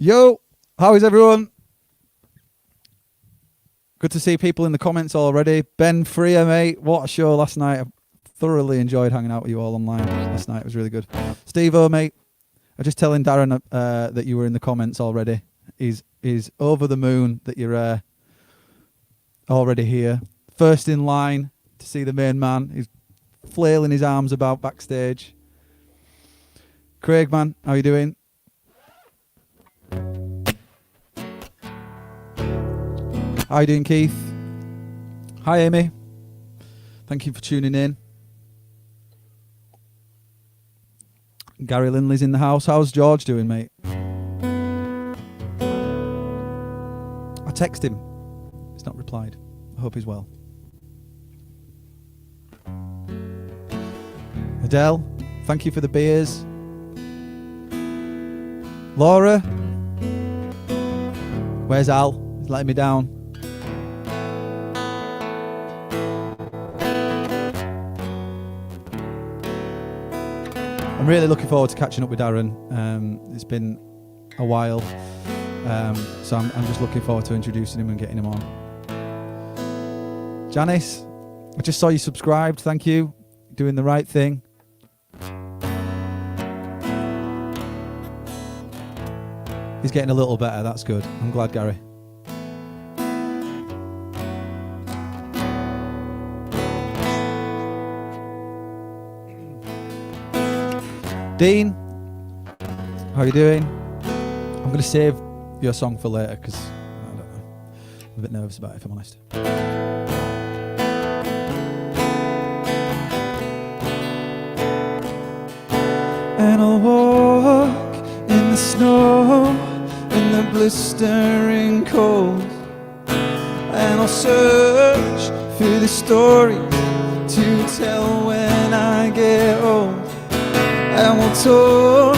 Yo, how is everyone? Good to see people in the comments already. Ben Freer, mate. What a show last night. I thoroughly enjoyed hanging out with you all online last night. It was really good. Steve-O, mate. I'm just telling Darran that you were in the comments already. He's over the moon that you're already here. First in line to see the main man. He's flailing his arms about backstage. Craig, man, how you doing? How you doing, Keith? Hi, Amy. Thank you for tuning in. Gary Linley's in the house. How's George doing, mate? I text him. He's not replied. I hope he's well. Adele, thank you for the beers. Laura, where's Al? He's letting me down. I'm really looking forward to catching up with Darran. It's been a while, so I'm just looking forward to introducing him and getting him on. Janice, I just saw you subscribed. Thank you. Doing the right thing. He's getting a little better. That's good. I'm glad, Gary. Dean, how are you doing? I'm going to save your song for later because I don't know. I'm a bit nervous about it, if I'm honest. And I'll walk in the snow, in the blistering cold, and I'll search for the stories to tell when I get old. And we'll talk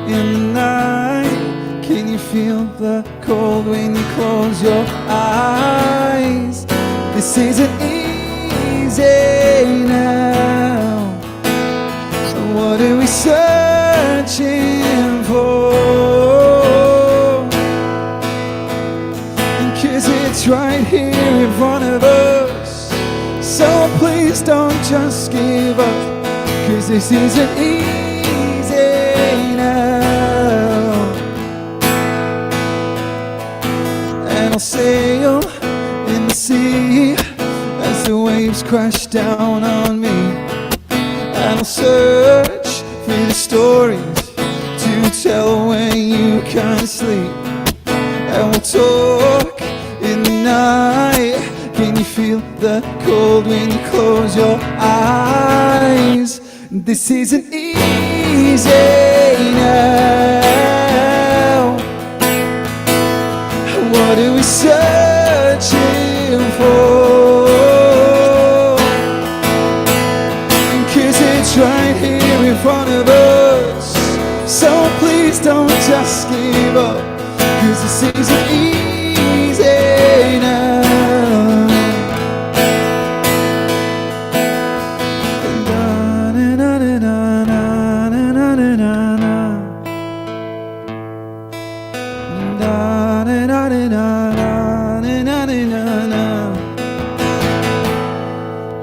in the night. Can you feel the cold when you close your eyes? This isn't easy now. What are we searching for? Cause it's right here in front of us. So please don't just give up. Cause this isn't easy now. And I'll sail in the sea as the waves crash down on me. And I'll search for the stories to tell when you can't sleep. And we'll talk in the night. Can you feel the cold when you close your eyes? This isn't easy now. What are we searching for? Cause it's right here in front of us. So please don't just give up. Cause this isn't easy now.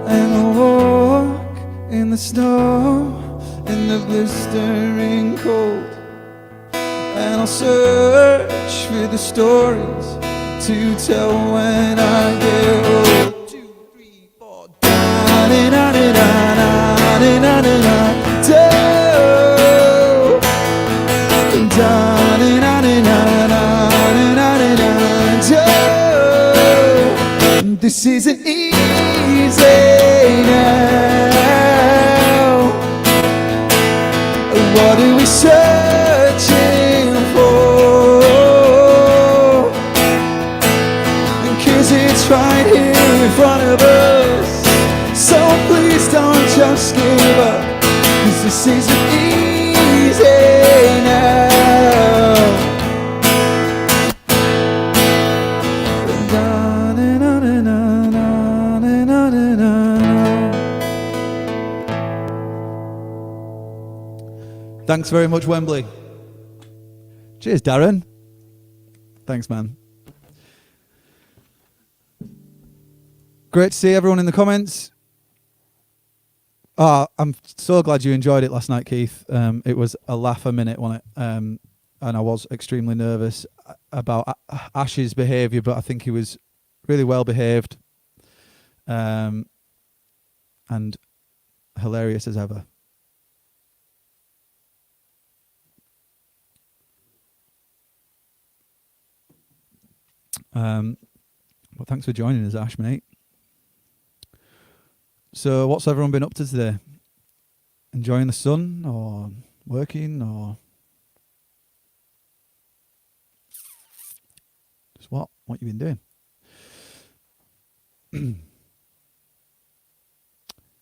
And I'll walk in the snow, in the blistering cold, and I'll search for the stories to tell when I get old. 2, 3, 4. This isn't easy now. What are we searching for? Cause it's right here in front of us. So please don't just give up. Cause this isn't easy now. Thanks very much, Wembley. Cheers, Darran. Thanks, man. Great to see everyone in the comments. I'm so glad you enjoyed it last night, Keith. It was a laugh a minute, wasn't it? And I was extremely nervous about Ash's behaviour, but I think he was really well behaved, and hilarious as ever. Well, thanks for joining us, Ash, mate. So, what's everyone been up to today? Enjoying the sun, or working, or just what? What you been doing?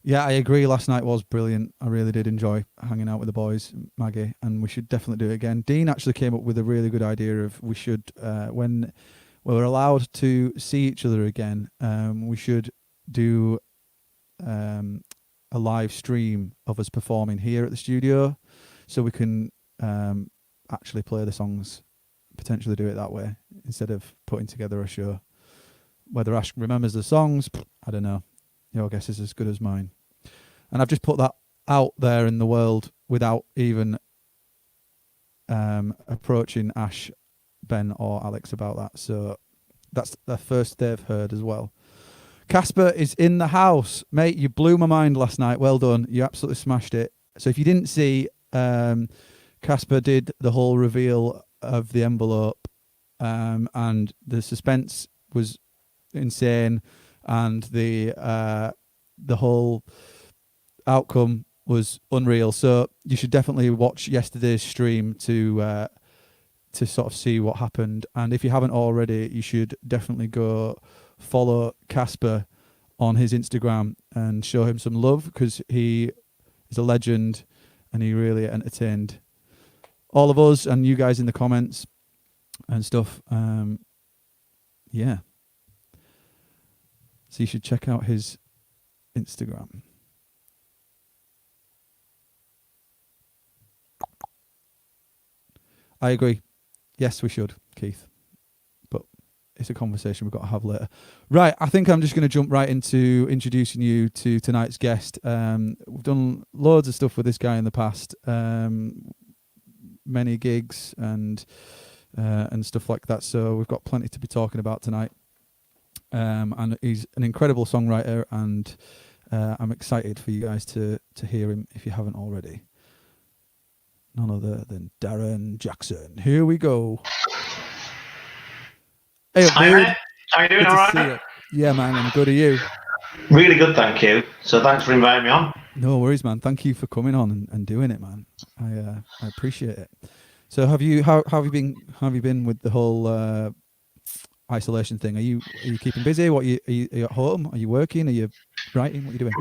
Yeah, I agree. Last night was brilliant. I really did enjoy hanging out with the boys, Maggie, and we should definitely do it again. Dean actually came up with a really good idea of we should, when we're allowed to see each other again, we should do a live stream of us performing here at the studio, so we can actually play the songs, potentially do it that way instead of putting together a show. Whether Ash remembers the songs, I don't know. Your guess is as good as mine. And I've just put that out there in the world without even approaching Ash, Ben, or Alex about that. So that's the first they've heard as well. Casper is in the house. Mate, you blew my mind last night. Well done. You absolutely smashed it. So if you didn't see, Casper did the whole reveal of the envelope, and the suspense was insane, and the whole outcome was unreal. So you should definitely watch yesterday's stream to sort of see what happened. And if you haven't already, you should definitely go follow Casper on his Instagram and show him some love, because he is a legend and he really entertained all of us and you guys in the comments and stuff. Yeah. So you should check out his Instagram. I agree. Yes, we should, Keith. But it's a conversation we've got to have later. Right, I think I'm just going to jump right into introducing you to tonight's guest. We've done loads of stuff with this guy in the past, many gigs and stuff like that. So we've got plenty to be talking about tonight. And he's an incredible songwriter, and I'm excited for you guys to hear him if you haven't already. None other than Darran Jackson. Here we go. Hey, hi, dude. mate. How you doing? Good all to right? see you. Yeah, man, I'm good. Are you? Really good, thank you. So thanks for inviting me on. No worries, man. Thank you for coming on and doing it, man. I appreciate it. So how have you been with the whole isolation thing? Are you keeping busy? Are you at home? Are you working? Are you writing? What are you doing?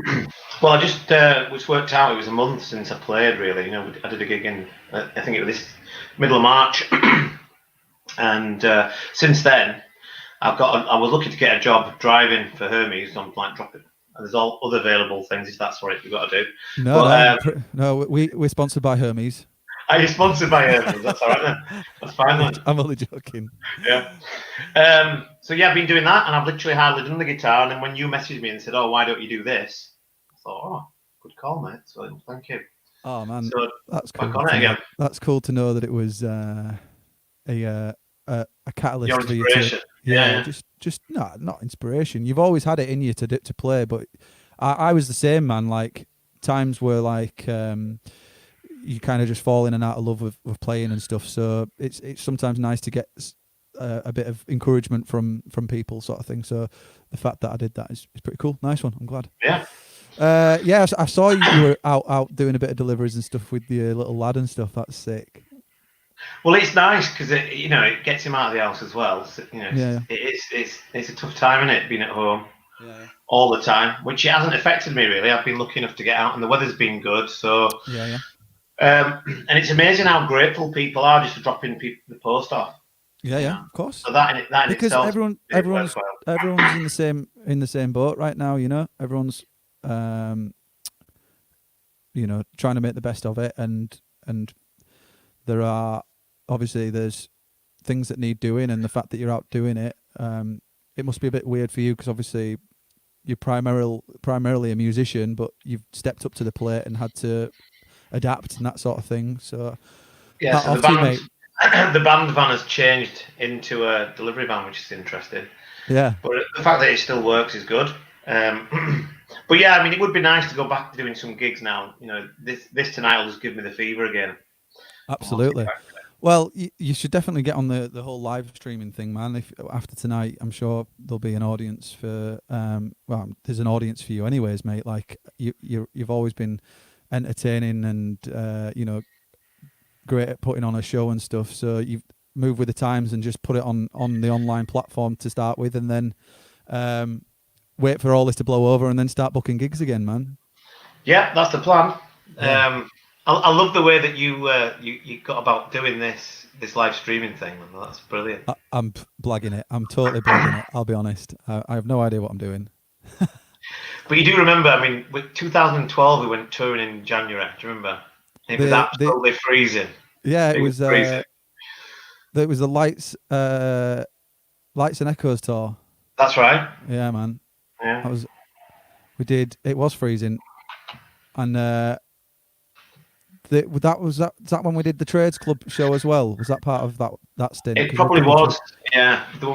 Well, I just worked out it was a month since I played. Really, I did a gig in I think it was this middle of March, and since then I was looking to get a job driving for Hermes on like dropping. And there's all other available things if that's what you've got to do. No, we're sponsored by Hermes. Are you sponsored by Hermes? That's all right then. That's fine then. I'm only joking. Yeah. So yeah, I've been doing that, and I've literally hardly done the guitar. And then when you messaged me and said, "Oh, why don't you do this?" I thought, "Oh, good call, mate." So thank you. Oh man, so that's cool. Back on it again. That's cool to know that it was a catalyst Your for you inspiration. to just not inspiration. You've always had it in you to play, but I was the same, man. Like times were like you kind of just fall in and out of love with playing and stuff. So it's sometimes nice to get a bit of encouragement from people, sort of thing. So the fact that I did that is pretty cool. Nice one. I'm glad. Yeah. Yeah, I saw you were out doing a bit of deliveries and stuff with your little lad and stuff. That's sick. Well, it's nice because it gets him out of the house as well. So, it's a tough time, isn't it, being at home all the time, which it hasn't affected me really. I've been lucky enough to get out, and the weather's been good. So and it's amazing how grateful people are just for dropping the post off. Yeah, of course. So that in because itself, everyone's in the same boat right now. Everyone's trying to make the best of it, and there are obviously there's things that need doing, and the fact that you're out doing it, it must be a bit weird for you because obviously you're primarily a musician, but you've stepped up to the plate and had to adapt and that sort of thing. So yeah, so the band van has changed into a delivery van, which is interesting. Yeah, but the fact that it still works is good. But yeah, I mean, it would be nice to go back to doing some gigs now. You know, this tonight will just give me the fever again. Absolutely. Well, you should definitely get on the whole live streaming thing, man. If after tonight, I'm sure there'll be an audience for. Well, there's an audience for you, anyways, mate. Like you've always been entertaining and great at putting on a show and stuff. So you've moved with the times and just put it on the online platform to start with, and then wait for all this to blow over and then start booking gigs again, man. Yeah, that's the plan. Yeah. I love the way that you got about doing this live streaming thing. That's brilliant. I'm blagging it. I'm totally blagging it. I'll be honest. I have no idea what I'm doing. But you do remember, I mean, with 2012, we went touring in January. Do you remember? It was absolutely freezing. Yeah, it was. Freezing. There was the Lights and Echoes tour. That's right. Yeah, man. Yeah. It was freezing, and is that when we did the Trades Club show as well? Was that part of that stint? It probably was. Yeah. There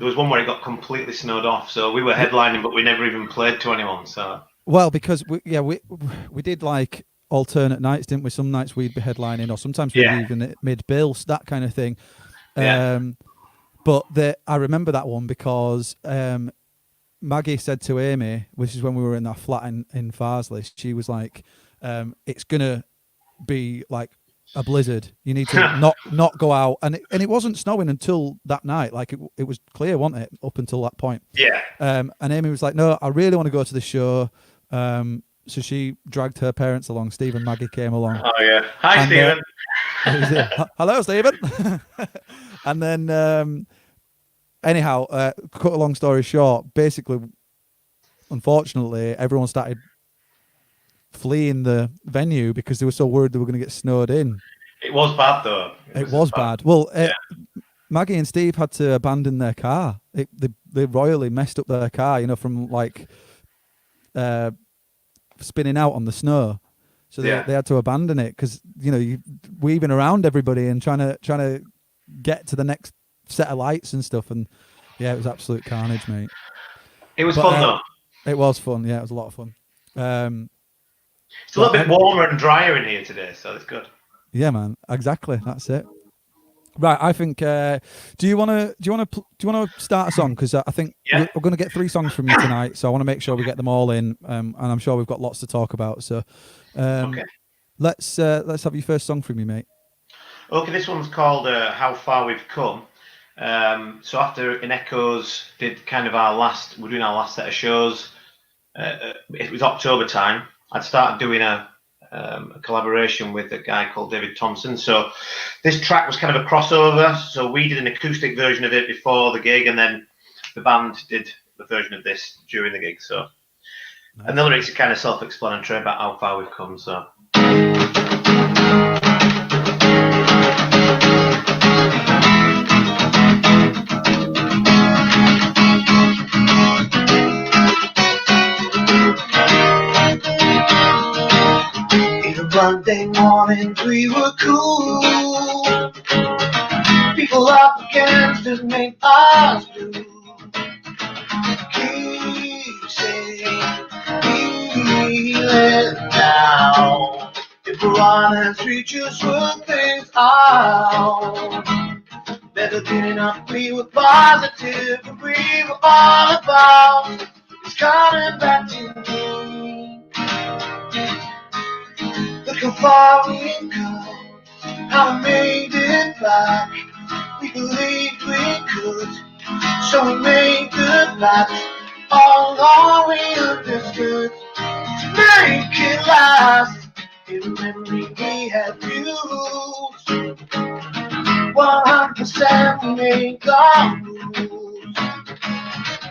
was one where it got completely snowed off, so we were headlining, but we never even played to anyone. So well, because we did like alternate nights, didn't we? Some nights we'd be headlining, or sometimes we'd be even mid-bills, that kind of thing. Yeah. But I remember that one because Maggie said to Amy, which is when we were in that flat in Farsley, she was like, "It's gonna be like a blizzard. You need to not go out." And it wasn't snowing until that night. Like it was clear, wasn't it? Up until that point. Yeah. And Amy was like, "No, I really want to go to the show." So she dragged her parents along. Steve and Maggie came along. Oh yeah. Hi, Stephen. Hello, Stephen. And then, anyhow, cut a long story short, basically, unfortunately, everyone started fleeing the venue because they were so worried they were going to get snowed in. It was bad, though. It was bad. Well, Maggie and Steve had to abandon their car. They royally messed up their car, from like spinning out on the snow. So they had to abandon it because you weaving around everybody and trying to get to the next set of lights and stuff, and it was absolute carnage, mate. It was fun though. It was fun. Yeah, it was a lot of fun. It's a little bit warmer and drier in here today, so it's good. Yeah, man. Exactly. That's it. Right. I think. Do you want to start a song? Because I think we're going to get 3 songs from you tonight, so I want to make sure we get them all in, and I'm sure we've got lots to talk about. So, okay. Let's have your first song from you, mate. Okay, this one's called "How Far We've Come." So after InEchoes did we're doing our last set of shows. It was October time. I'd started doing a collaboration with a guy called David Thompson. So this track was kind of a crossover. So we did an acoustic version of it before the gig, and then the band did the version of this during the gig. So, nice. And the lyrics are kind of self-explanatory about how far we've come. So. Monday mornings we were cool. People up against us made us do. Keep saying, feeling down. If we're honest, we just work things out. Better than enough, we were positive, and we were all about it's coming back to me. Look how far we've come, how we made it back. We believed we could, so we made the pact. All along we understood to make it last. In memory we had used 100% we made the rules.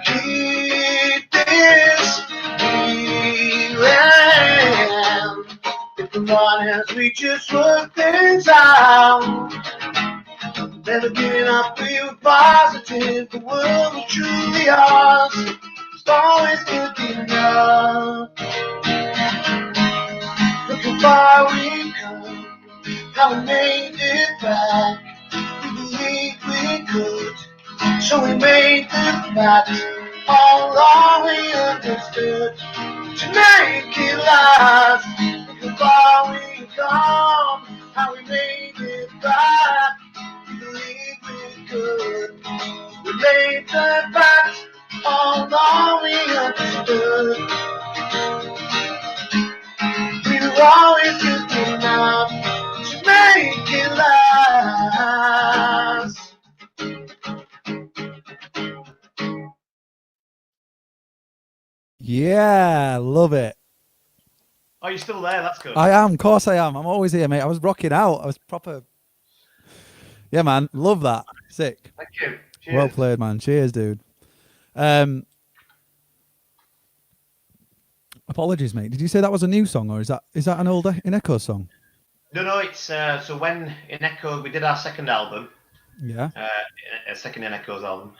Keep this feeling. If the one has we just work things out. Never give I feel positive, the world is truly ours. It's always good enough. Look how far we come, how we made it back. We believed we could, so we made the fact. All along we understood to make it last. Look how far we come, how we made it back. We believed we could, we made the fact. All along we understood. We were always good enough to make it last. Yeah, love it. Oh, you're still there? That's good. I am, of course I am. I'm always here, mate. I was rocking out. I was proper. Yeah, man. Love that. Sick. Thank you. Cheers. Well played, man. Cheers, dude. Apologies, mate. Did you say that was a new song, or is that an old InEchoes song? No, it's so when InEchoes, we did our second album. Yeah. A second InEchoes album.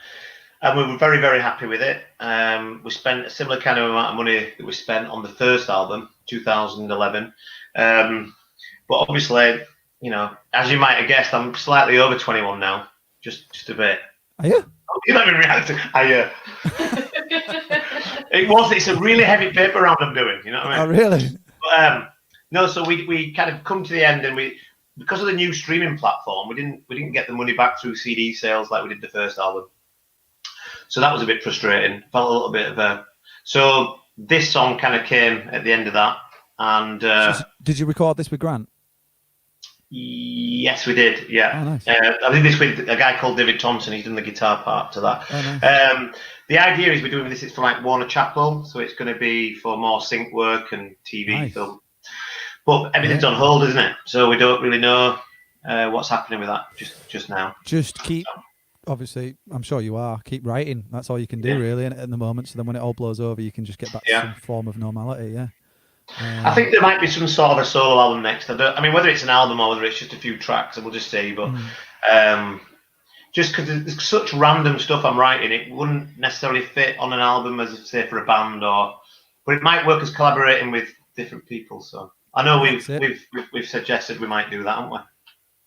And we were very, very happy with it. We spent a similar kind of amount of money that we spent on the first album, 2011. But obviously, you know, as you might have guessed, I'm slightly over 21 now, just a bit. Are you? Oh, you're not even reacting. It's a really heavy paper round I'm doing. You know what I mean? Oh, really? But, no, so we kind of come to the end, and because of the new streaming platform, we didn't get the money back through CD sales like we did the first album. So that was a bit frustrating. Felt a little bit of a. So this song kind of came at the end of that, and did you record this with Grant? Yes, we did. Yeah, oh, nice. I did this with a guy called David Thompson. He's done the guitar part to that. Oh, nice. The idea is we're doing this. It's for like Warner Chappell, so it's going to be for more sync work and TV film. But everything's on hold, isn't it? So we don't really know what's happening with that just now. Just keep. Obviously, I'm sure you are. Keep writing. That's all you can do, really, at the moment. So then when it all blows over, you can just get back to some form of normality, yeah. I think there might be some sort of a solo album next. I mean, whether it's an album or whether it's just a few tracks, we'll just see. But just because there's such random stuff I'm writing, it wouldn't necessarily fit on an album as, say, for a band, but it might work as collaborating with different people. So I know we've suggested we might do that, haven't we?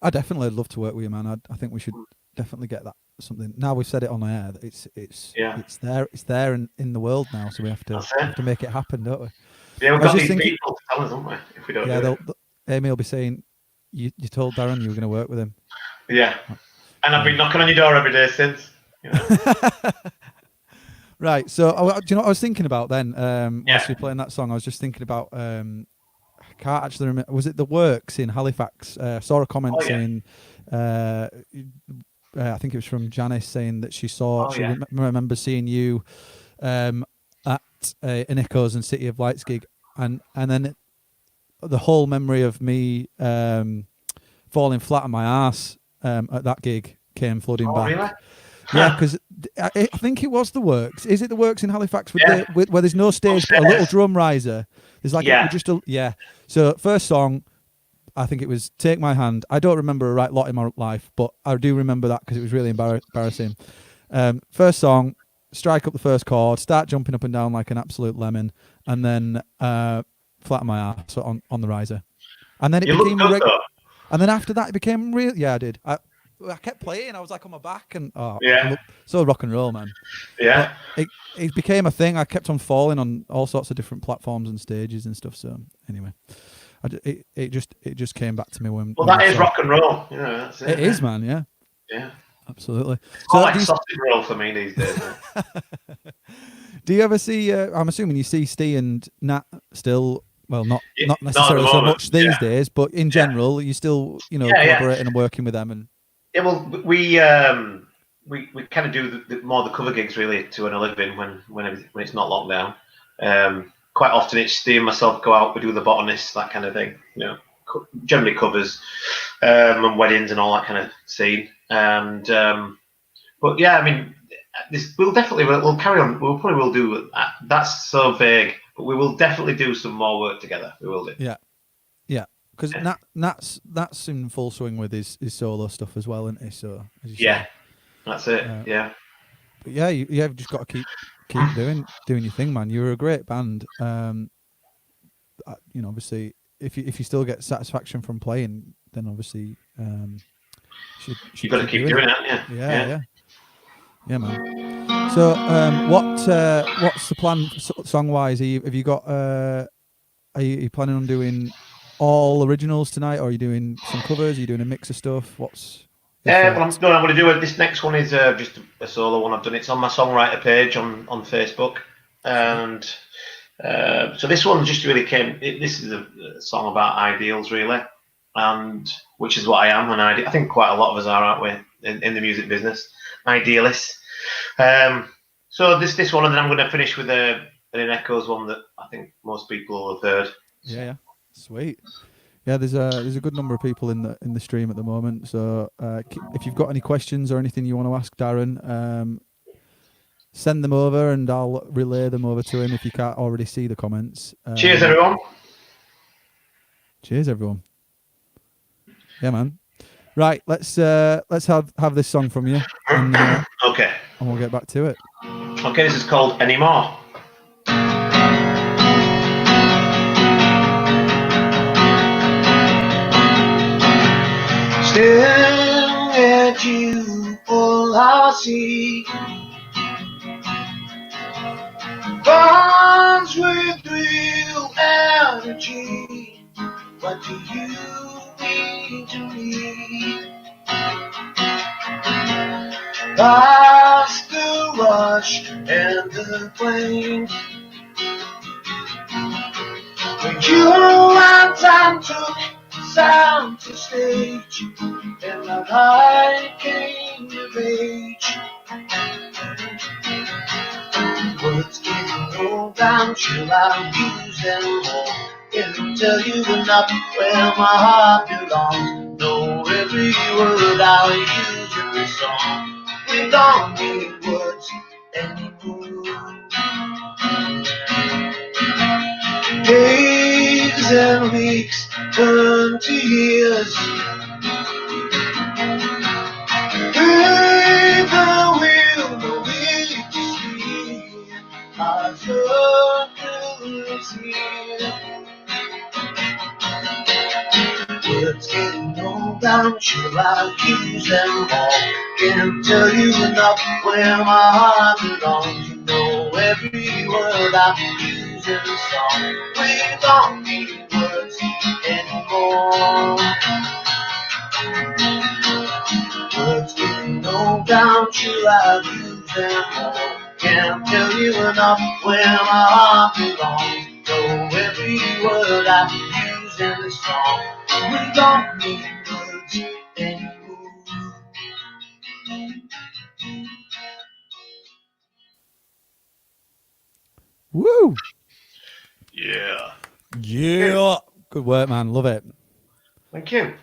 I definitely love to work with you, man. I think we should definitely get that something. Now we've said it on air, it's there in the world now, so we have to make it happen, don't we? Yeah, we've got these people to tell us, haven't we? If we don't do it. Amy will be saying, you told Darran you were going to work with him. Yeah, and I've been knocking on your door every day since. You know? Right, so do you know what I was thinking about then? Whilst you were playing that song, I was just thinking about. I can't actually remember. Was it the Works in Halifax? Saw a comment saying. I think it was from Janice saying that she saw. She remembers seeing you at InEchoes and City of Lights gig, and then the whole memory of me falling flat on my ass at that gig came flooding back. Really? Yeah, because I think it was the Works. Is it the Works in Halifax with where there's no stage but a little drum riser? There's like So first song, I think it was Take My Hand. I don't remember a right lot in my life, but I do remember that because it was really embarrassing. First song, strike up the first chord, start jumping up and down like an absolute lemon, and then flat on my ass on the riser. And then it became and then after that it became real. Yeah, I did. I kept playing. I was like on my back and so rock and roll, man. Yeah. But it became a thing. I kept on falling on all sorts of different platforms and stages and stuff. So anyway, it just came back to me when. Well, that is rock and roll. You know, that's it. It is, man. Yeah. Yeah. Absolutely. So like sausage roll for me these days. Do you ever see? I'm assuming you see Steve and Nat still. Well, not necessarily so much these days, but in general, you still collaborating and working with them and. Yeah, well, we kind of do more the cover gigs really to earn a living when it's not locked down. Quite often it's Steve and myself go out, we do the botanist, that kind of thing. You know, generally covers and weddings and all that kind of scene. And but yeah, I mean, we'll carry on. We'll probably will do. That's so vague, but we will definitely do some more work together. We will do. Yeah. because Nat's in full swing with his solo stuff as well, isn't he? So as you yeah, say. that's it. Yeah. But yeah, you've just got to keep doing your thing, man. You're a great band. Obviously, if you still get satisfaction from playing, then obviously should You've got to keep doing it, haven't you? Yeah, man. So what's the plan song wise? Have you got are you planning on doing all originals tonight, or are you doing some covers? Are you doing a mix of stuff? What's I'm going to do it. This next one is just a solo one I've done. It's on my songwriter page on Facebook, and so this one just really came. This is a song about ideals, really, and which is what I am. I think quite a lot of us are, aren't we, in the music business, idealists. So this one, and then I'm going to finish with an InEchoes one that I think most people will have heard. Yeah, sweet. Yeah, there's a good number of people in the stream at the moment. So if you've got any questions or anything you want to ask Darran, send them over and I'll relay them over to him if you can't already see the comments. Cheers, everyone. Cheers, everyone. Yeah, man. Right, let's have this song from you. And, okay. And we'll get back to it. Okay, this is called Anymore. Staring at you, all I see bonds with real energy. What do you mean to me? Past the rush and the flame, when you and time took center stage, and my heart came of age. Words getting old, I'm sure I'll use them all. Can't tell you enough where my heart belongs. Know every word I'll use in this song. We don't need words anymore. Days and weeks turn to years. Paper will no way to see. Our circle is here. Words getting old, I'm sure I'll use them all. Can't tell you enough where my heart belongs. You know every word I use in the song. We don't need words anymore. Words getting old, I'm sure I'll use them all. Can't tell you enough where my heart belongs. Know every word I use in the song. We don't need words anymore. Woo! Yeah. Yeah. Good work, man. Love it. Thank you.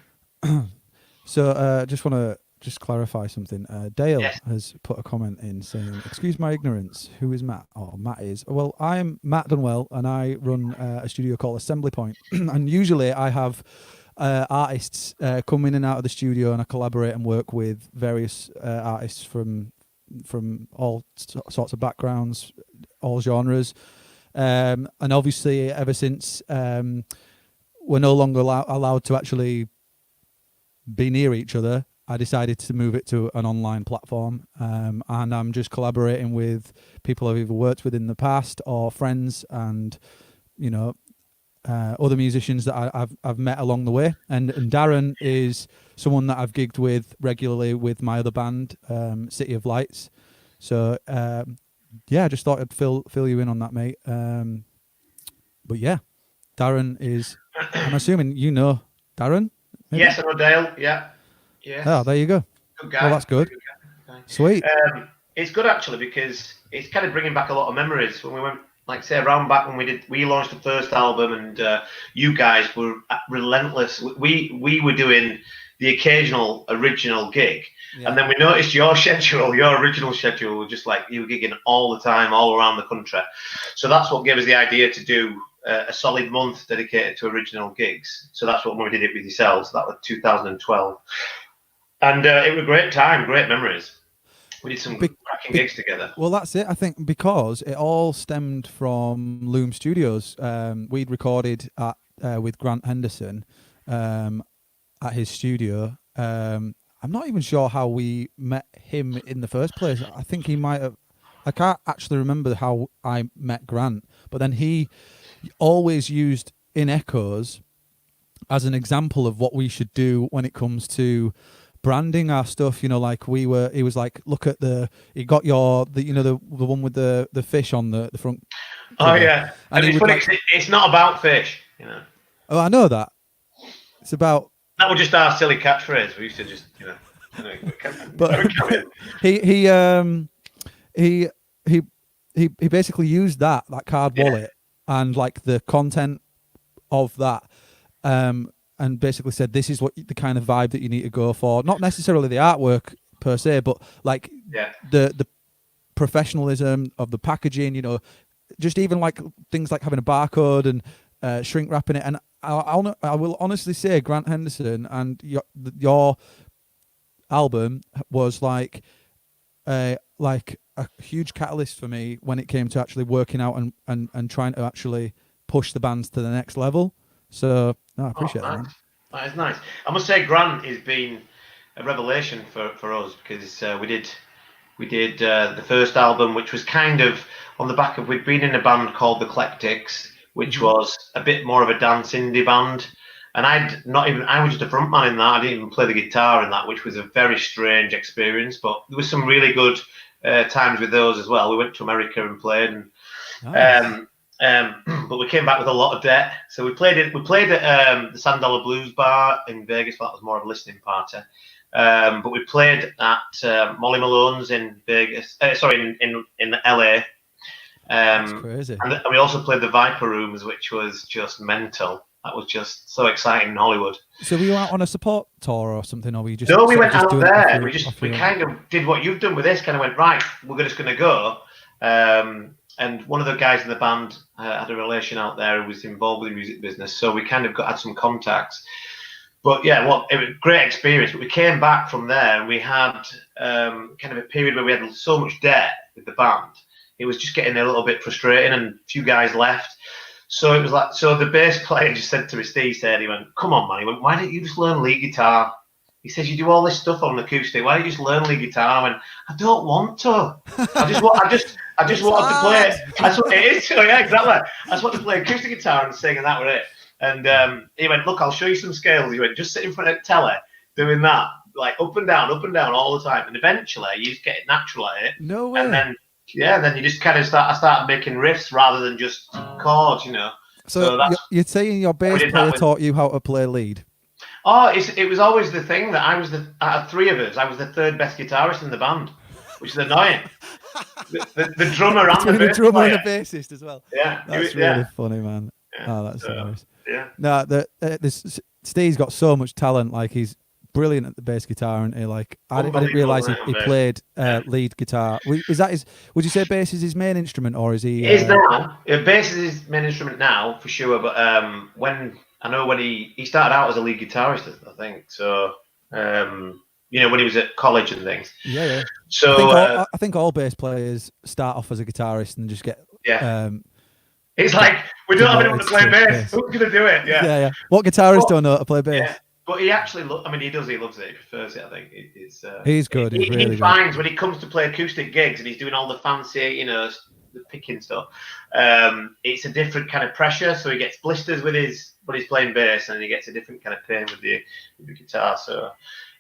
So just want to clarify something. Dale Yes. has put a comment in saying, "Excuse my ignorance. Who is Matt?" Oh, Matt is. Well, I'm Matt Dunwell, and I run a studio called Assembly Point. And usually I have artists come in and out of the studio, and I collaborate and work with various artists from all sorts of backgrounds, all genres. And obviously, ever since we're no longer allowed to actually be near each other, I decided to move it to an online platform, and I'm just collaborating with people I've either worked with in the past or friends, and other musicians that I've met along the way. And Darran is someone that I've gigged with regularly with my other band, City of Lights. So I just thought I'd fill you in on that, mate. But yeah, Darran is. I'm assuming you know Darran. Maybe? Yes, I know Dale. Yeah. Yes. Oh, there you go. Good guy. Well, that's good. Sweet. It's good actually because it's kind of bringing back a lot of memories when we went, like say, around back when we launched the first album, and you guys were relentless. We were doing the occasional original gig, and then we noticed your original schedule was just like you were gigging all the time, all around the country. So that's what gave us the idea to do a solid month dedicated to original gigs. So that's what we did it with yourselves. That was 2012, and it was a great time, great memories. We did some cracking gigs together. Well, that's it. I think because it all stemmed from Loom Studios. We'd recorded with Grant Henderson at his studio. I'm not even sure how we met him in the first place. I think he might have. I can't actually remember how I met Grant, but then he always used InEchoes as an example of what we should do when it comes to branding our stuff. You know, like he was like, look at you got the one with the fish on the front cover. Oh yeah, and it's funny, it's not about fish, you know. Oh, I know that. It's about. That was just our silly catchphrase. We used to just, but he basically used that card wallet and like the content of that, and basically said this is what the kind of vibe that you need to go for. Not necessarily the artwork per se, but like the professionalism of the packaging. You know, just even like things like having a barcode and shrink wrapping it. And I will honestly say, Grant Henderson and your album was like a huge catalyst for me when it came to actually working out and trying to actually push the bands to the next level. So no, I appreciate that. Man. That is nice. I must say, Grant has been a revelation for us because we did the first album, which was kind of on the back of we'd been in a band called the Eclectics, which was a bit more of a dance indie band. And I was just a front man in that. I didn't even play the guitar in that, which was a very strange experience. But there was some really good times with those as well. We went to America and played, but we came back with a lot of debt. So we played at the Sand Dollar Blues Bar in Vegas. But that was more of a listening party. But we played at Molly Malone's in Vegas. In LA. That's crazy. And we also played the Viper Rooms, which was just mental. That was just so exciting in Hollywood. So were you out on a support tour or something, or were you just? No, we went out there. We kind of did what you've done with this. Kind of went right. We're just going to go. And one of the guys in the band had a relation out there who was involved with the music business, so we kind of had some contacts. But yeah, it was a great experience. But we came back from there, and we had kind of a period where we had so much debt with the band. It was just getting a little bit frustrating, and a few guys left. So it was like, the bass player just said to me, Steve said, he went, "Come on, man." He went, "Why don't you just learn lead guitar?" He says, "You do all this stuff on acoustic. Why don't you just learn lead guitar?" I went, "I don't want to. I just wanted to play it." That's what it is. Oh, yeah, exactly. I just want to play acoustic guitar and sing, and that was it. And he went, "Look, I'll show you some scales." He went, "Just sit in front of the telly doing that, like up and down all the time. And eventually you just get natural at it." No way. And then you just kind of start making riffs rather than just chords, you know. So you're saying your bass player taught you how to play lead? Oh, it was always the thing that out of three of us, I was the third best guitarist in the band, which is annoying. the drummer and the drummer and the bassist as well. Yeah, that's really funny, man. Yeah. Oh, that's nice. Yeah. No, Steve's got so much talent. Like he's brilliant at the bass guitar, and I didn't realise he played lead guitar. Is that would you say bass is his main instrument, or is he? It is now. Bass is his main instrument now for sure. But when he started out as a lead guitarist, I think so. When he was at college and things. Yeah. So I think all bass players start off as a guitarist and just get. It's like we don't have anyone to play bass. Who's going to do it? Yeah. What guitarist don't know how to play bass? Yeah. But he actually, he does. He loves it. He prefers it. I think he's good. He's really good. He finds when he comes to play acoustic gigs and he's doing all the fancy, the picking stuff. It's a different kind of pressure. So he gets blisters when he's playing bass, and he gets a different kind of pain with the guitar. So,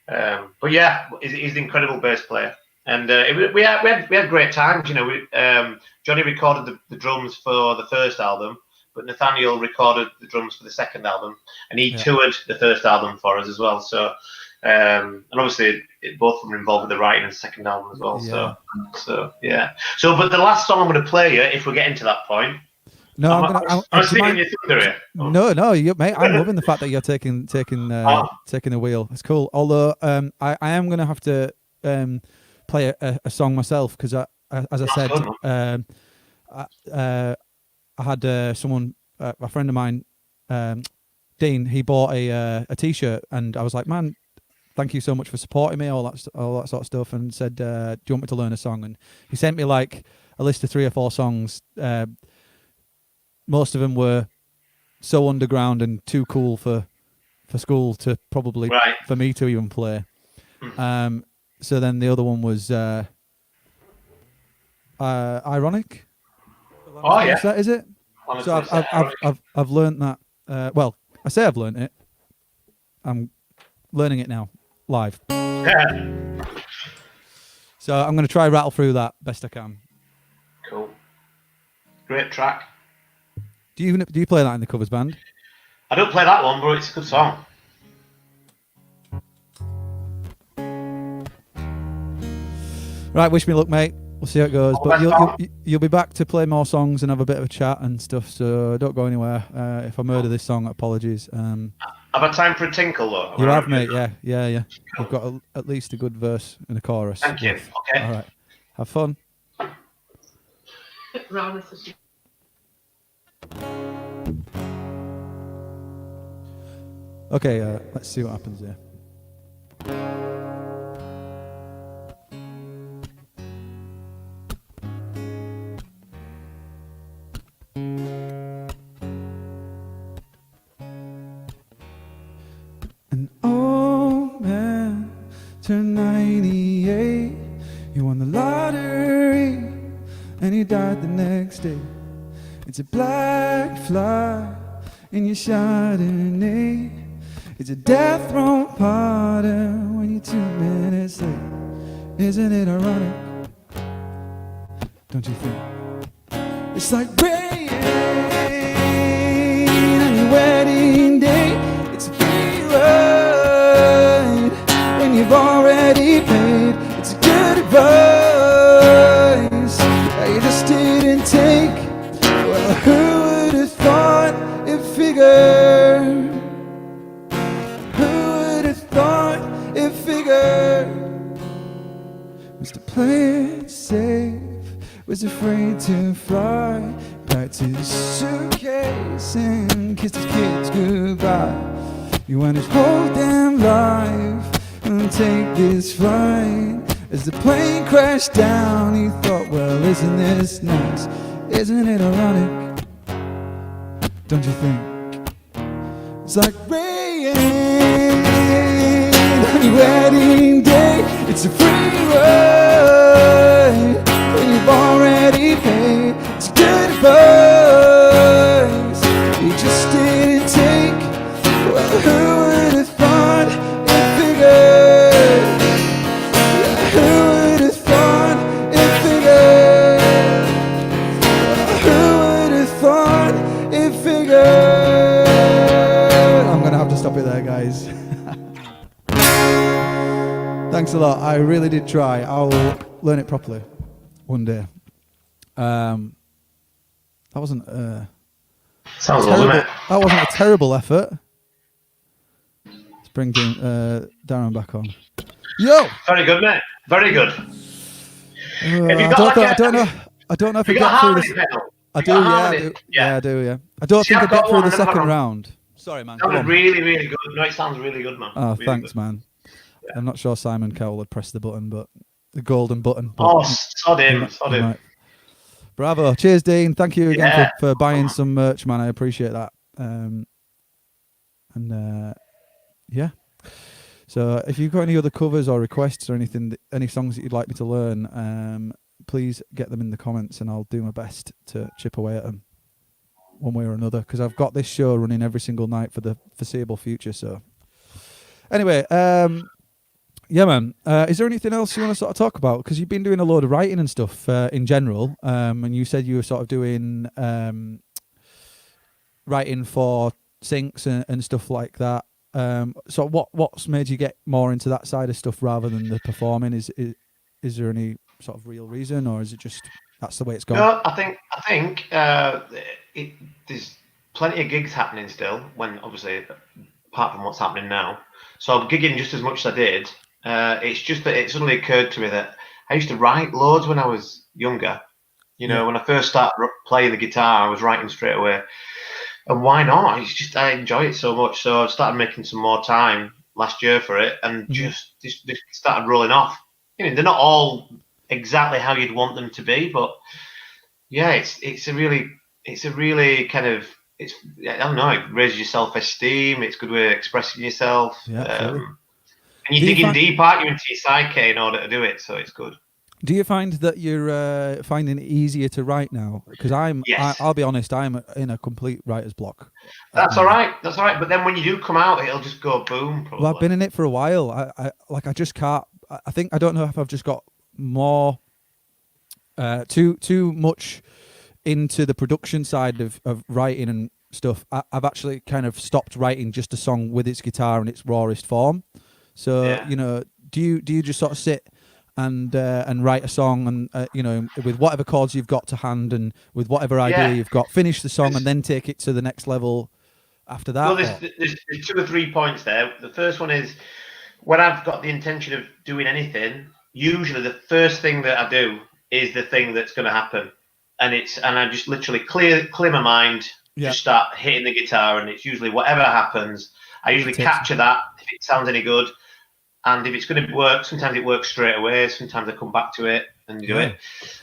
but yeah, he's an incredible bass player, and we had great times. Johnny recorded the drums for the first album. But Nathaniel recorded the drums for the second album, and he toured the first album for us as well. So, and obviously, both of them were involved with the writing of the second album as well. Yeah. So yeah. So, but the last song I'm going to play you, if we're getting to that point. No, I'm stealing your thunder here. Oh. No, mate. I'm loving the fact that you're taking the wheel. It's cool. Although I am going to have to play a song myself because, as I said, I had someone a friend of mine, Dean, he bought a T-shirt, and I was like, man, thank you so much for supporting me, all that sort of stuff, and said, do you want me to learn a song? And he sent me like a list of 3 or 4 songs. Most of them were so underground and too cool for school to probably for me to even play. So then the other one was Ironic. Oh yeah, is it? So I've learned that. Well, I say I've learned it. I'm learning it now live. Yeah. So I'm going to try rattle through that best I can. Cool. Great track. Do you play that in the covers band? I don't play that one, but it's a good song. Right, wish me luck, mate. We'll see how it goes. But you'll be back to play more songs and have a bit of a chat and stuff. So don't go anywhere. If I murder this song, apologies. Have I time for a tinkle though? You have, mate. Yeah. You've got at least a good verse and a chorus. Thank you. Okay. All right. Have fun. Okay, let's see what happens here. An old man turned 98. He won the lottery and he died the next day. It's a black fly in your Chardonnay. It's a death row party when you're 2 minutes late. Isn't it ironic? Don't you think? It's like rain on your wedding day. It's a free ride when you've already paid. It's a good advice that you just didn't take. Well, who would have thought it figured? Mr. Play it safe was afraid to fly back to the suitcase and kiss his kids goodbye. You want his whole damn life and take this flight. As the plane crashed down, he thought, well, isn't this nice? Isn't it ironic? Don't you think? It's like rain on your wedding day. It's a free ride when you've already paid. It's good advice you just didn't take. Well, who would have thought it figured? Who would have thought it figured? Who would have thought it figured? I'm gonna have to stop it there, guys. Thanks a lot. I really did try. I'll learn it properly one day. That wasn't sounds terrible. That wasn't a terrible effort. Let's bring Darran back on. Yo. Very good, mate. Very good. I don't know if I get through this. I do. Yeah, I do. Yeah. I don't think I get through the second round. Sorry, man. That was really, really good. No, it sounds really good, man. Oh, really thanks, good. Man. Yeah. I'm not sure Simon Cowell had pressed the button, but the golden button. Oh, sod him. Bravo. Cheers, Dean. Thank you again for buying some merch, man. I appreciate that. Yeah. So if you've got any other covers or requests or anything, any songs that you'd like me to learn, please get them in the comments and I'll do my best to chip away at them one way or another, because I've got this show running every single night for the foreseeable future. So anyway, yeah, man. Is there anything else you want to sort of talk about? Because you've been doing a load of writing and stuff in general, and you said you were sort of doing writing for syncs and stuff like that. So what's made you get more into that side of stuff rather than the performing? Is there any sort of real reason, or is it just that's the way it's gone? No, I think there's plenty of gigs happening still. When obviously, apart from what's happening now, so I'm gigging just as much as I did. It's just that it suddenly occurred to me that I used to write loads when I was younger. You know, when I first started playing the guitar, I was writing straight away. And why not? It's just I enjoy it so much. So I started making some more time last year for it, and just started rolling off. You know, they're not all exactly how you'd want them to be, but yeah, it's a really kind of I don't know, it raises your self-esteem. It's a good way of expressing yourself. Yeah, and you're digging deep, aren't you, into your psyche in order to do it, so it's good. Do you find that you're finding it easier to write now? Because I'll be honest, I'm in a complete writer's block. That's all right. That's all right. But then when you do come out, it'll just go boom. Probably. Well, I've been in it for a while. I just can't. I don't know if I've just got more too much into the production side of writing and stuff. I've actually kind of stopped writing just a song with its guitar in its rawest form. So you know, do you just sort of sit and write a song and you know, with whatever chords you've got to hand and with whatever idea you've got, finish the song and then take it to the next level after that? Well, there's 2 or 3 points there. The first one is when I've got the intention of doing anything, usually the first thing that I do is the thing that's going to happen, and I just literally clear my mind, just start hitting the guitar, and it's usually whatever happens. I usually capture that if it sounds any good. And if it's going to work, sometimes it works straight away. Sometimes I come back to it and do it.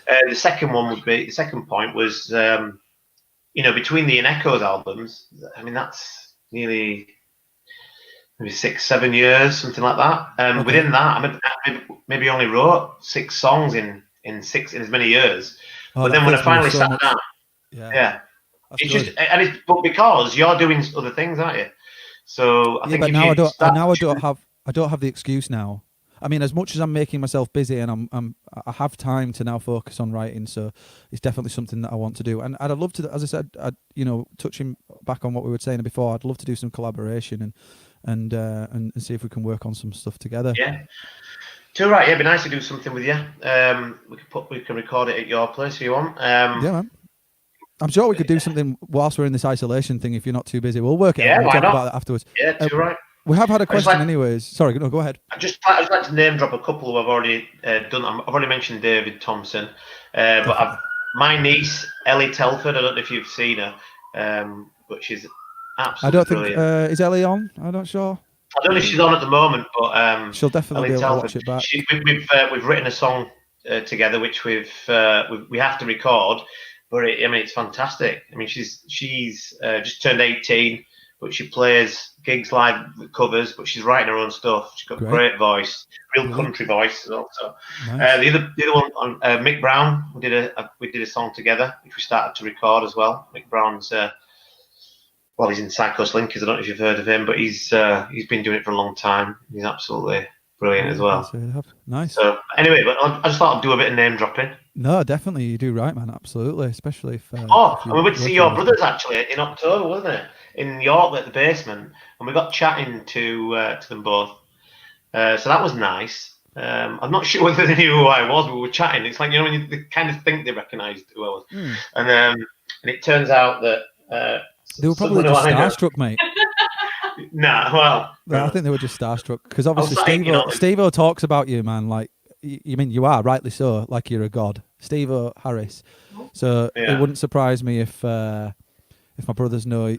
The second point was, you know, between the InEchoes albums, I mean, that's nearly maybe 6-7 years, something like that. And within that, I maybe only wrote 6 songs in as many years. But then when I finally sat down, but because you're doing other things, aren't you? So I think but now I don't have the excuse now. I mean, as much as I'm making myself busy and I have time to now focus on writing, so it's definitely something that I want to do. And I'd love to, as I said, you know, touching back on what we were saying before, I'd love to do some collaboration and see if we can work on some stuff together. Yeah, too right. Yeah, it'd be nice to do something with you. We can record it at your place if you want. Yeah, man. I'm sure we could do something whilst we're in this isolation thing. If you're not too busy, we'll work it out. We'll talk about that afterwards. Yeah, too right. We have had a question, anyways. Sorry, no, go ahead. I'd just like to name drop a couple who I've already done. I've already mentioned David Thompson, but my niece Ellie Telford. I don't know if you've seen her, but she's absolutely brilliant. I don't think is Ellie on. I'm not sure. I don't know if she's on at the moment, but she'll definitely be able to watch it back. We've written a song together, which we have to record, but I mean it's fantastic. I mean she's just turned 18. But she plays gigs live with covers, but she's writing her own stuff. She's got a great voice, real country voice also. Nice. The other one, Mick Brown, we did a song together, which we started to record as well. Mick Brown's, he's in Psycho Slinkers. I don't know if you've heard of him, but he's been doing it for a long time. He's absolutely brilliant as well. Nice. So anyway, but I just thought I'd do a bit of name dropping. No, definitely, you do right, man. Absolutely, especially if. And we went to see your brothers actually in October, wasn't it? In York at the basement, and we got chatting to them both. So that was nice. I'm not sure whether they knew who I was, but we were chatting. It's like, you know, when you kind of think they recognised who I was. And it turns out that they were probably just starstruck, mate. Nah, I think they were just starstruck because obviously Steve-O talks about you, man. Like, you mean you are rightly so, like you're a god, Steve-O Harris. So it wouldn't surprise me if my brothers know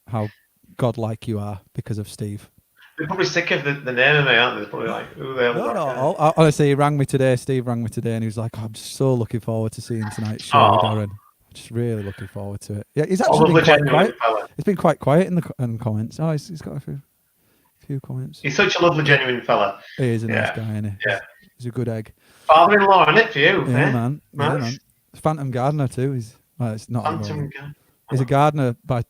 how godlike you are because of Steve. They're probably sick of the name of me, aren't they? They're probably like, who the hell is that guy? Honestly, Steve rang me today, and he was like, I'm just so looking forward to seeing tonight's show with Darran. Just really looking forward to it. Yeah, he's actually been quite quiet. It's been quite quiet in the comments. Oh, he's got a few comments. He's such a lovely, genuine fella. He is a nice guy, isn't he? Yeah. He's a good egg. Father-in-law, isn't it, for you? Yeah, man. Nice. Yeah, man. Phantom gardener too. It's not. Phantom gardener. He's a gardener by,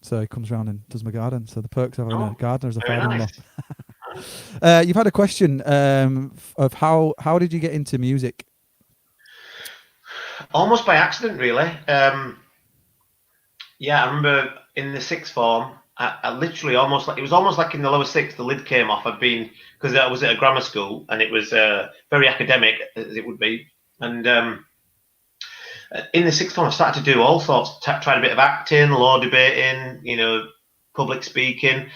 so he comes around and does my garden. So the perks of having a gardener as a father-in-law. Nice. You've had a question of how did you get into music? Almost by accident, really. I remember in the sixth form, I literally it was almost like in the lower sixth, the lid came off. Because I was at a grammar school and it was very academic, as it would be. And in the sixth form, I started to do all sorts, tried a bit of acting, law debating, public speaking,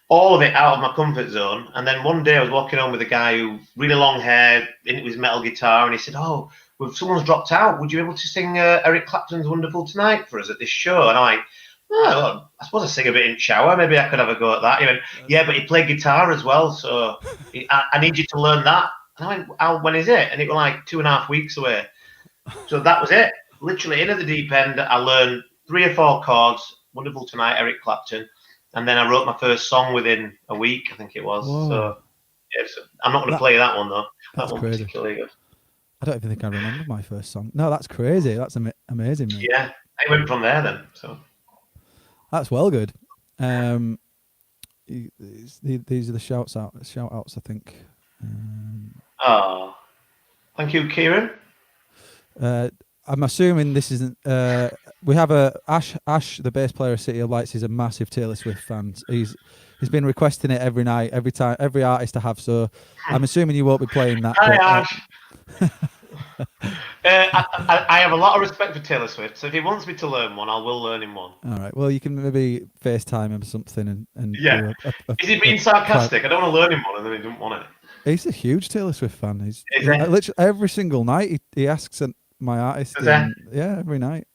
all of it out of my comfort zone. And then one day I was walking home with a guy who really long hair, into his metal guitar, and he said, "Oh, well, someone's dropped out. Would you be able to sing Eric Clapton's Wonderful Tonight for us at this show?" And well, I suppose I sing a bit in the shower. Maybe I could have a go at that. He went, yeah, but he played guitar as well, so I need you to learn that. And I went, when is it? And it was like 2.5 weeks away. So that was it. Literally into the deep end. I learned 3 or 4 chords. Wonderful Tonight, Eric Clapton. And then I wrote my first song within a week, I think it was. Whoa. So yeah, I'm not going to play that one, though. That's that one crazy. Particularly good. I don't even think I remember my first song. No, that's crazy. That's amazing, mate. Yeah, I went from there then. So that's well good. These are the shout outs, I think. Thank you, Kieran. I'm assuming this isn't. We have a Ash, the bass player of City of Lights, is a massive Taylor Swift fan. He's been requesting it every night, every time, every artist I have. So I'm assuming you won't be playing that. Hi, Ash. I have a lot of respect for Taylor Swift, so if he wants me to learn one, I will learn him one. All right. Well, you can maybe FaceTime him or something and yeah. Is he being sarcastic? I don't want to learn him one, and then he doesn't want it. He's a huge Taylor Swift fan. He's literally every single night he asks my artist. Yeah, every night.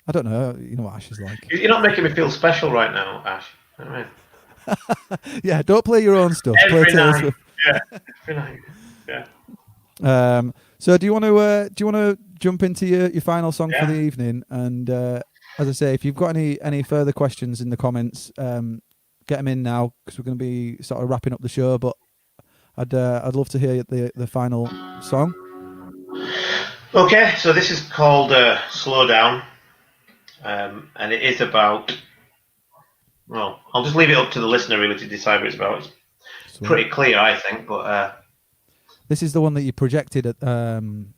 I don't know. You know what Ash is like. You're not making me feel special right now, Ash. You know what I mean? Yeah, don't play your own stuff. Every play Taylor night. Swift. Yeah, every night. Yeah. So do you want to jump into your final song for the evening? And as I say, if you've got any further questions in the comments, get them in now because we're going to be sort of wrapping up the show. But I'd love to hear the final song. Okay, so this is called "Slow Down," and it is about. Well, I'll just leave it up to the listener really to decide what it's about. It's pretty clear, I think, but. This is the one that you projected at the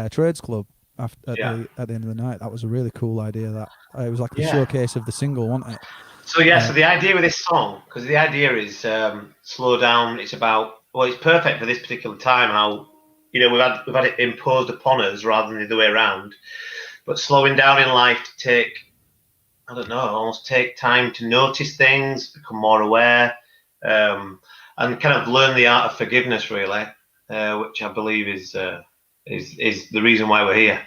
Trades Club at the end of the night. That was a really cool idea. That it was like the showcase of the single, wasn't it? So so the idea with this song, because the idea is slow down. It's about it's perfect for this particular time. How we've had it imposed upon us rather than the other way around. But slowing down in life to take, I don't know, almost take time to notice things, become more aware. And kind of learn the art of forgiveness, really, which I believe is the reason why we're here.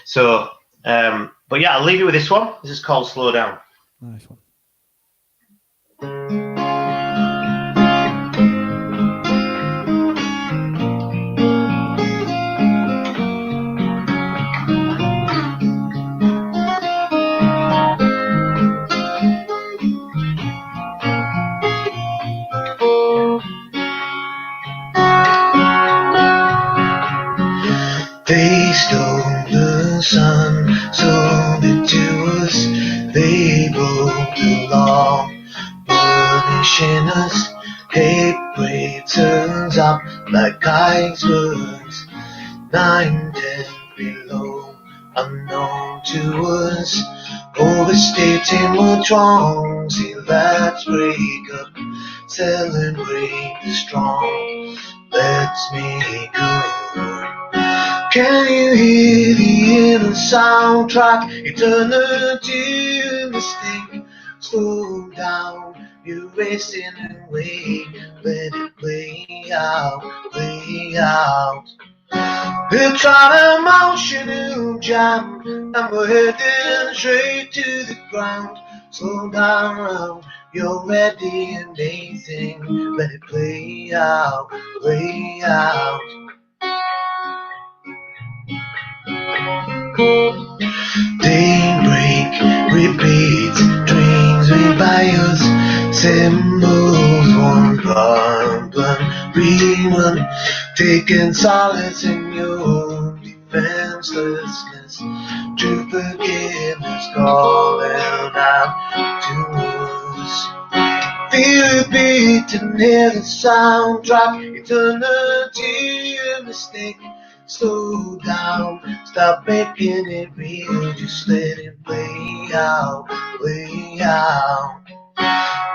So, but yeah, I'll leave you with this one. This is called "Slow Down." Nice one. They stole the sun, sold it to us. They broke the law, punishing us. Hate waves turns up like icebergs. 9, 10 below, unknown to us. Overstating what's wrong. See, let's break up, celebrate the strong. Let's make good. Can you hear the inner soundtrack? Eternity mistake. Slow down, you're racing away. Let it play out, play out. We're trying to emotional jam, and we're heading straight to the ground. Slow down, you're ready, amazing. Let it play out, play out. Daybreak repeats, dreams made by us, symbols one problem, rerun, taking solace in your defenselessness, true forgiveness calling out to us. Feel it beating, hear the soundtrack, eternity a mistake. Slow down, stop making it real, just let it play out, play out.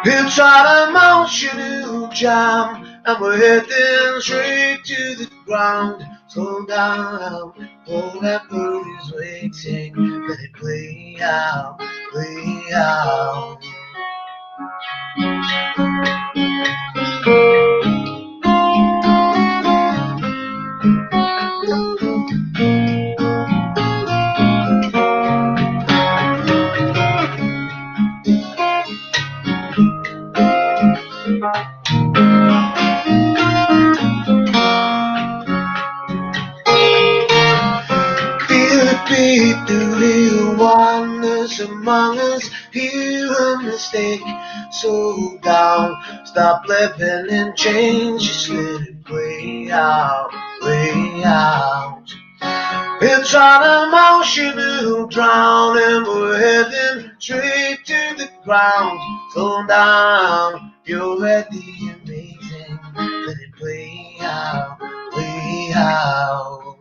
We'll try to emotional jam, and we're heading straight to the ground. Slow down, whoever is waiting, let it play out, play out. mistake. So down, stop living in change. Just let it play out, play out. It's an emotional drowning, we're heading straight to the ground. Slow down, you're at the amazing. Let it play out, play out.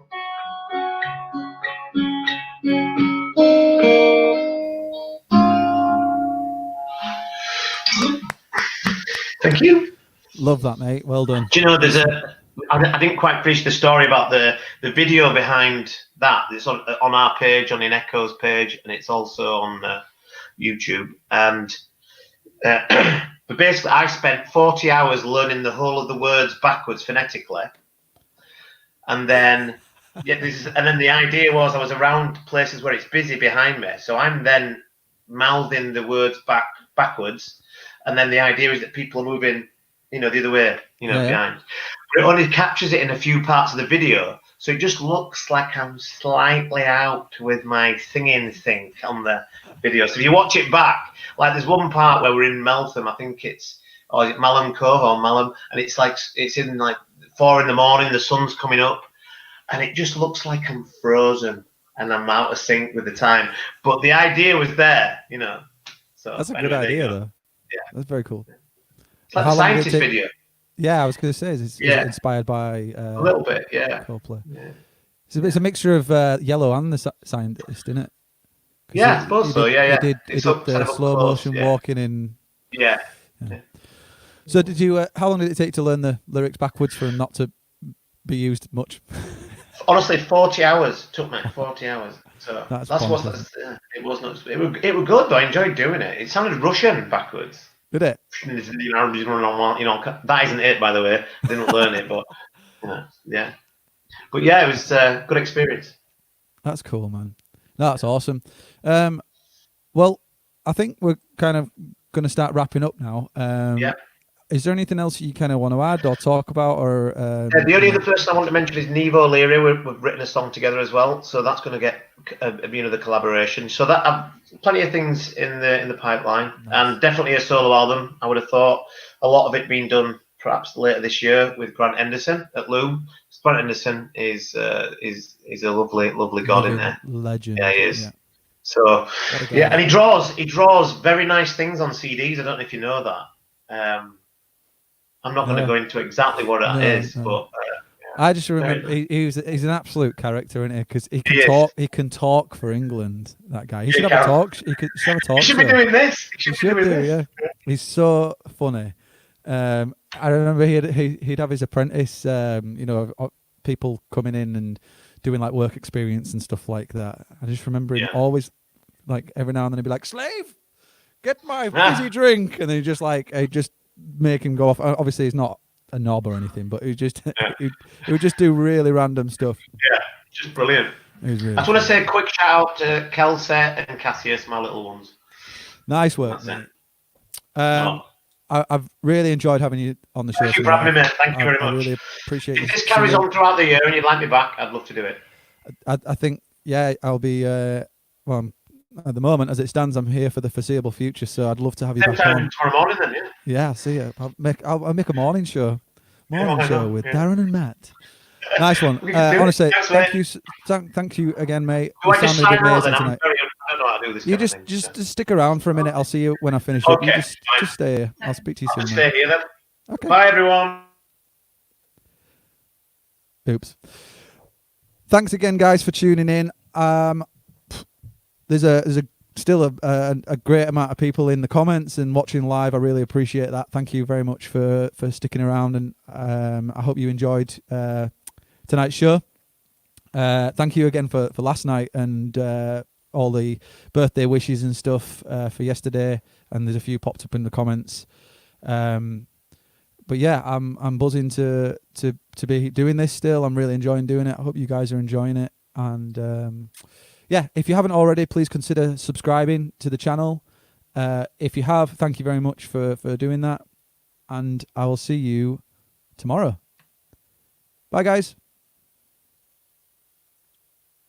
Thank you. Love that, mate. Well done. Do you know, I didn't quite finish the story about the video behind that. It's on our page, on InEchoes page, and it's also on YouTube. And but basically, I spent 40 hours learning the whole of the words backwards phonetically, and then the idea was I was around places where it's busy behind me, so I'm then mouthing the words backwards, and then the idea is that people are moving, the other way, behind. But it only captures it in a few parts of the video, so it just looks like I'm slightly out with my singing thing on the video. So if you watch it back, like there's one part where we're in Meltham, I think is it Malham Cove or Malham, and it's in like 4 a.m, the sun's coming up, and it just looks like I'm frozen and I'm out of sync with the time. But the idea was there, So that's a good idea, though. Yeah, that's very cool. It's like a scientist video. Yeah, I was going to say, is it inspired by a little bit, yeah. Coldplay? Yeah. It's a mixture of Yellow and the Scientist, isn't it? Yeah, I suppose so. Yeah. He did the slow motion walking in. Yeah. So did you? How long did it take to learn the lyrics backwards for them not to be used much? Honestly, 40 hours took me. 40 hours. So that's what it was. Not. It was good though. I enjoyed doing it. It sounded Russian backwards. Did it? That isn't it, by the way. I didn't learn it, but yeah. But yeah, it was a good experience. That's cool, man. That's awesome. Well, I think we're kind of going to start wrapping up now. Yeah. Is there anything else you kind of want to add or talk about? Or the only other person I want to mention is Nevo Leary. We've written a song together as well, so that's going to get the collaboration. So that plenty of things in the pipeline, and definitely a solo album. I would have thought a lot of it being done perhaps later this year with Grant Henderson at Loom. Grant Henderson is a lovely god in there. Legend. Yeah, he is. Yeah. So and he draws very nice things on CDs. I don't know if you know that. I'm not going to go into exactly what that is, but I just remember he's an absolute character, isn't he? Because he can talk for England. That guy. He should have a talk. He should have a talk. He should be doing this. He should do. Yeah. He's so funny. I remember he'd have his apprentice. People coming in and doing like work experience and stuff like that. I just remember him always, like every now and then he'd be like, "Slave, get my fizzy drink," and then he just make him go off. Obviously, he's not a knob or anything, but he would just do really random stuff. Yeah, just brilliant. I just want to say a quick shout out to Kelsey and Cassius, my little ones. Nice work, mate. I've really enjoyed having you on the show. Thank you for having me, mate. Thank you very much. I really appreciate it. If this carries on throughout the year and you'd like me back, I'd love to do it. I think, I'll be, at the moment, as it stands, I'm here for the foreseeable future, so I'd love to have you back on. Tomorrow morning then, yeah? Yeah, see you. I'll make a morning show. With Darran and Matt. Nice one. Honestly, thank you again, mate. Do I just sign out then? I don't know how to do this. You just stick around for a minute. I'll see you when I finish up. You just stay here. I'll speak to you soon. Stay here then. Okay. Bye, everyone. Oops. Thanks again, guys, for tuning in. There's still a great amount of people in the comments and watching live. I really appreciate that. Thank you very much for sticking around, and I hope you enjoyed tonight's show. Thank you again for last night and all the birthday wishes and stuff for yesterday, and there's a few popped up in the comments. But yeah, I'm buzzing to be doing this still. I'm really enjoying doing it. I hope you guys are enjoying it, and if you haven't already, please consider subscribing to the channel. If you have, thank you very much for doing that, and I will see you tomorrow. Bye, guys.